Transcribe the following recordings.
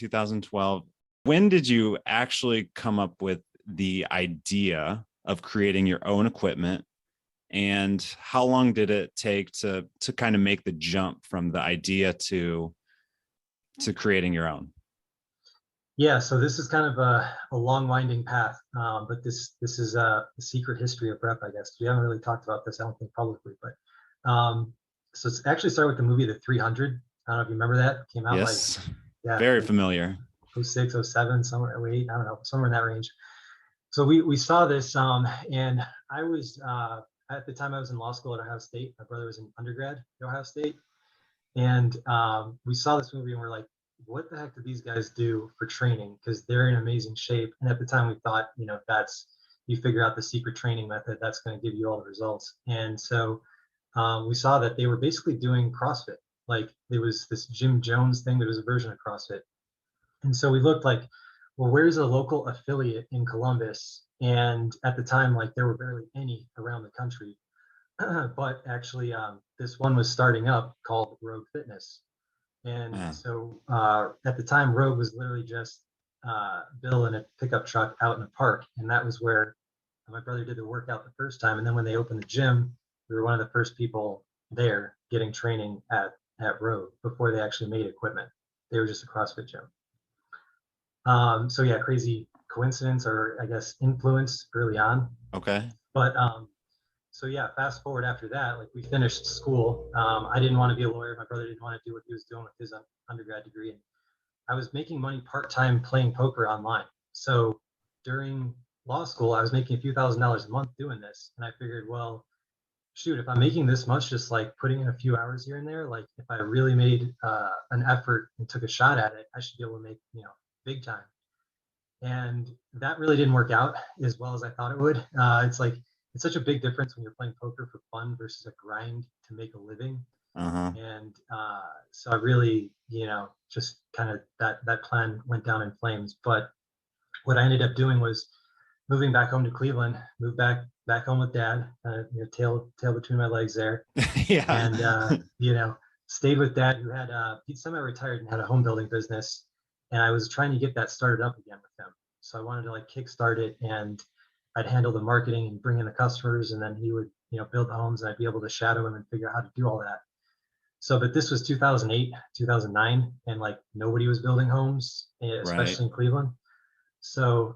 2012. When did you actually come up with the idea of creating your own equipment? And how long did it take to kind of make the jump from the idea to creating your own? Yeah, so this is kind of a long winding path, but this is the secret history of rep, I guess. We haven't really talked about this, I don't think, publicly, but so it's actually started with the movie The 300. I don't know if you remember that. It came out like, Yes, yeah, very like familiar. '06, '07, somewhere, '08, I don't know, somewhere in that range. So we saw this, and I was at the time I was in law school at Ohio State. My brother was in undergrad at Ohio State, and we saw this movie and we're like, what the heck do these guys do for training? Because they're in amazing shape. And at the time we thought, that's, you figure out the secret training method, that's going to give you all the results. And so we saw that they were basically doing CrossFit. Like there was this Jim Jones thing, there was a version of CrossFit. And so we looked like, well, where's a local affiliate in Columbus? And at the time, like there were barely any around the country. But actually, this one was starting up called Rogue Fitness. And Uh, so at the time, Rogue was literally just Bill in a pickup truck out in a park. And that was where my brother did the workout the first time. And then when they opened the gym, we were one of the first people there getting training at Rogue before they actually made equipment. They were just a CrossFit gym. So yeah, crazy coincidence, or I guess influence early on. okay. But so yeah, fast forward after that, like we finished school. I didn't want to be a lawyer. My brother didn't want to do what he was doing with his undergrad degree. And I was making money part-time playing poker online. So during law school, I was making a few $1,000s a month doing this. And I figured, well, shoot, if I'm making this much, just like putting in a few hours here and there, like if I really made an effort and took a shot at it, I should be able to make, big time. And that really didn't work out as well as I thought it would. It's like, it's such a big difference when you're playing poker for fun versus a grind to make a living. Uh-huh. And so I really, just kind of that plan went down in flames. But what I ended up doing was moving back home to Cleveland, moved back home with dad, tail between my legs there, Yeah. and stayed with dad, who had he'd semi-retired and had a home building business, and I was trying to get that started up again with him. So I wanted to like kickstart it, and I'd handle the marketing and bring in the customers, and then he would, build the homes, and I'd be able to shadow him and figure out how to do all that. So, but this was 2008, 2009, and like nobody was building homes, Right. especially in Cleveland. So,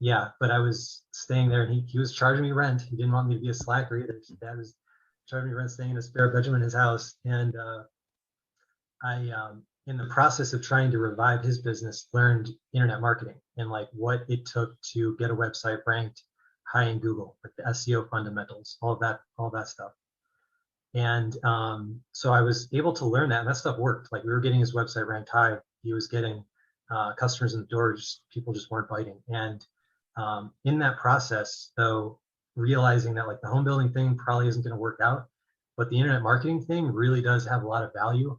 yeah, but I was staying there, and he was charging me rent. He didn't want me to be a slacker either. His dad was charging me rent, staying in a spare bedroom in his house. And I, in the process of trying to revive his business, learned internet marketing and like what it took to get a website ranked high in Google, like the SEO fundamentals, all that stuff. And so I was able to learn that, and that stuff worked. Like we were getting his website ranked high. He was getting customers in the door. People just weren't biting. And in that process, though, realizing that like the home building thing probably isn't going to work out, but the internet marketing thing really does have a lot of value.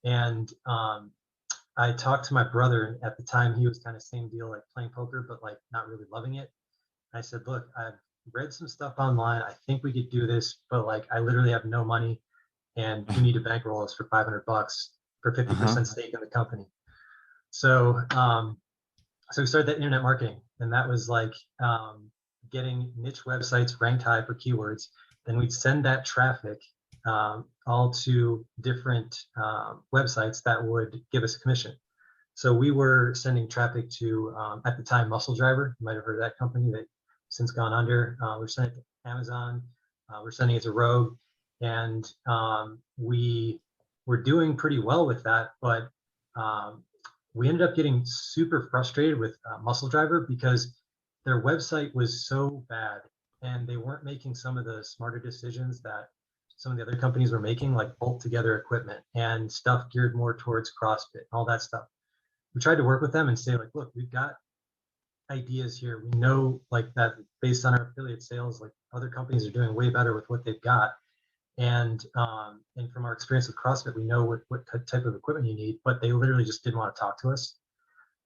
And I talked to my brother at the time. He was kind of same deal, like playing poker, but like not really loving it. I said, look, I've read some stuff online. I think we could do this, but like I literally have no money, and you need to bankroll us for $500 for Uh-huh. 50% stake in the company. So so we started that internet marketing, and that was like getting niche websites ranked high for keywords. Then we'd send that traffic all to different websites that would give us a commission. So we were sending traffic to, at the time, Muscle Driver. You might have heard of that company that since gone under. We're sending it to Amazon. We're sending it to Rogue. And we were doing pretty well with that. But we ended up getting super frustrated with Muscle Driver because their website was so bad, and they weren't making some of the smarter decisions that some of the other companies were making, like bolt together equipment and stuff geared more towards CrossFit, all that stuff. We tried to work with them and say like, look, we've got ideas here. We know like that based on our affiliate sales, like other companies are doing way better with what they've got. And from our experience with CrossFit, we know what type of equipment you need, but they literally just didn't want to talk to us.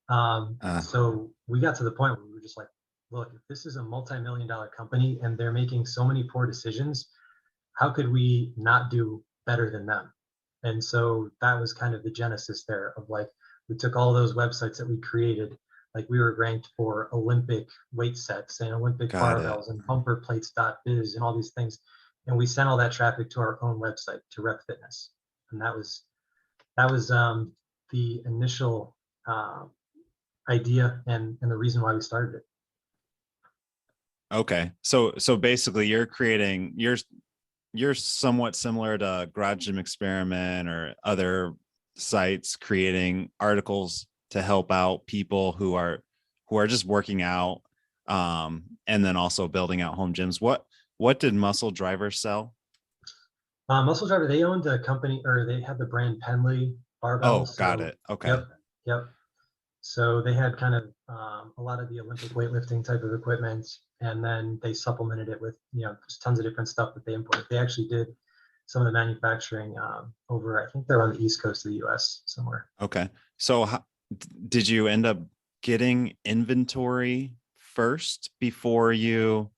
Uh, So we got to the point where we were just like, look, if this is a multi-million-dollar company and they're making so many poor decisions, how could we not do better than them? And so that was kind of the genesis there of like, We took all those websites that we created, like we were ranked for Olympic weight sets and Olympic Got it. barbells and bumperplates.biz and all these things. And we sent all that traffic to our own website, to Rep Fitness. And that was the initial idea and the reason why we started it. Okay. So basically you're somewhat similar to Garage Gym Experiment or other sites creating articles to help out people who are just working out, and then also building out home gyms. What did Muscle Driver sell? Muscle Driver, they owned a company, or they had the brand Penley Oh, barbells. got So, it. Okay. yep, yep. So they had kind of a lot of the Olympic weightlifting type of equipment, and then they supplemented it with, just tons of different stuff that they imported. They actually did some of the manufacturing over, I think they're on the East Coast of the U.S. somewhere. Okay. So did you end up getting inventory first before you,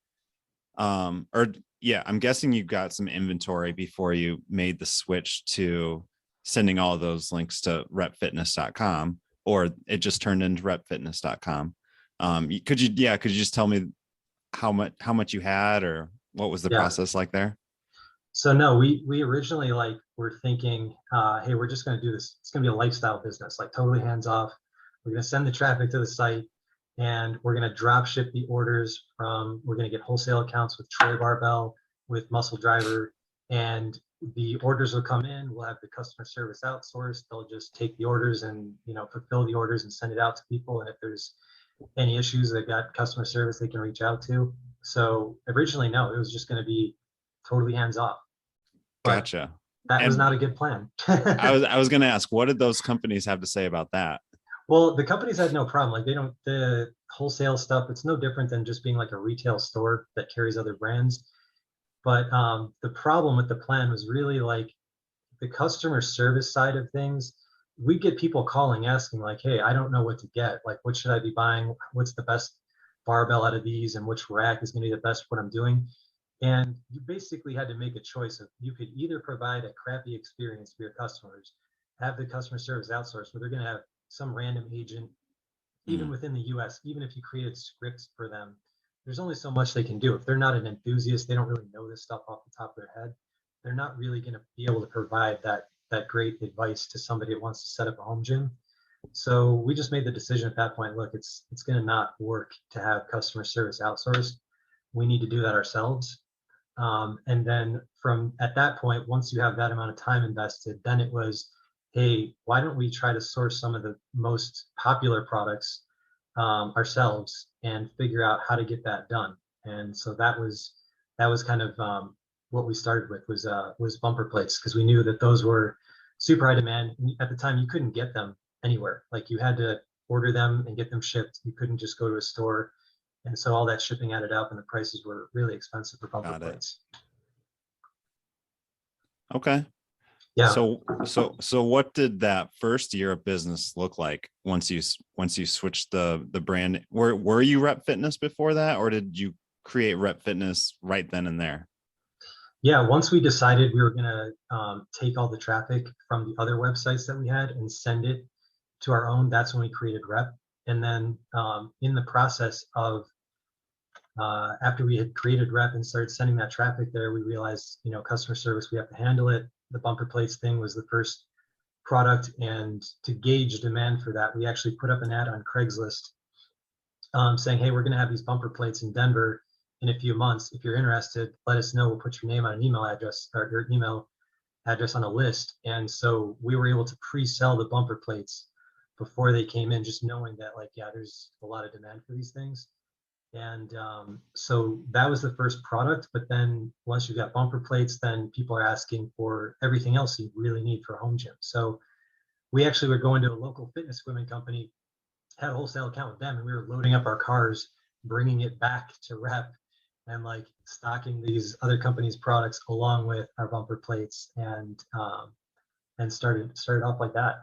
or yeah, I'm guessing you got some inventory before you made the switch to sending all of those links to repfitness.com, or it just turned into repfitness.com. Could you just tell me how much you had, or what was the Yeah. process like there? So no, we originally were thinking, hey, we're just going to do this. It's going to be a lifestyle business, like totally hands off. We're going to send the traffic to the site, and we're going to drop ship the orders from. We're going to get wholesale accounts with Troy Barbell, with Muscle Driver, and the orders will come in. We'll have the customer service outsourced. They'll just take the orders and fulfill the orders and send it out to people. And if there's any issues, they've got customer service they can reach out to. So originally, no, it was just going to be totally hands off. But Gotcha. that was And not a good plan. I was going to ask, what did those companies have to say about that? Well, the companies had no problem. Like, they don't, the wholesale stuff, it's no different than just being like a retail store that carries other brands. But the problem with the plan was really like the customer service side of things. We get people calling asking like, hey, I don't know what to get. Like, what should I be buying? What's the best barbell out of these, and which rack is going to be the best for what I'm doing? And you basically had to make a choice of, you could either provide a crappy experience for your customers, have the customer service outsourced, where they're going to have some random agent, even Mm, within the US, even if you created scripts for them, there's only so much they can do. If they're not an enthusiast, they don't really know this stuff off the top of their head. They're not really going to be able to provide that great advice to somebody that wants to set up a home gym. So we just made the decision at that point, look, it's going to not work to have customer service outsourced. We need to do that ourselves. And then from at that point, once you have that amount of time invested, then it was, hey, why don't we try to source some of the most popular products ourselves and figure out how to get that done? And so that was kind of what we started with, was bumper plates, because we knew that those were super high demand. At the time, you couldn't get them anywhere. Like, you had to order them and get them shipped. You couldn't just go to a store. And so all that shipping added up, and the prices were really expensive for bumper got it. plates. Okay. Yeah. So what did that first year of business look like once you switched the brand? Were you Rep Fitness before that, or did you create Rep Fitness right then and there? Yeah. Once we decided we were going to take all the traffic from the other websites that we had and send it to our own, that's when we created Rep. And then in the process of after we had created Rep and started sending that traffic there, we realized, customer service, we have to handle it. The bumper plates thing was the first product. And to gauge demand for that, we actually put up an ad on Craigslist saying, hey, we're going to have these bumper plates in Denver in a few months. If you're interested, let us know. We'll put your name on an email address, or your email address on a list. And so we were able to pre-sell the bumper plates before they came in, just knowing that, like, yeah, there's a lot of demand for these things. And so that was the first product. But then once you got bumper plates, then people are asking for everything else you really need for a home gym. So we actually were going to a local fitness equipment company, had a wholesale account with them, and we were loading up our cars, bringing it back to Rep, and like stocking these other companies' products along with our bumper plates, and started off like that.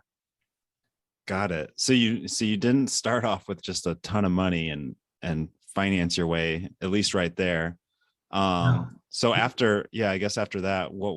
Got it. So you didn't start off with just a ton of money and finance your way, at least right there. No. So after, yeah, I guess after that, what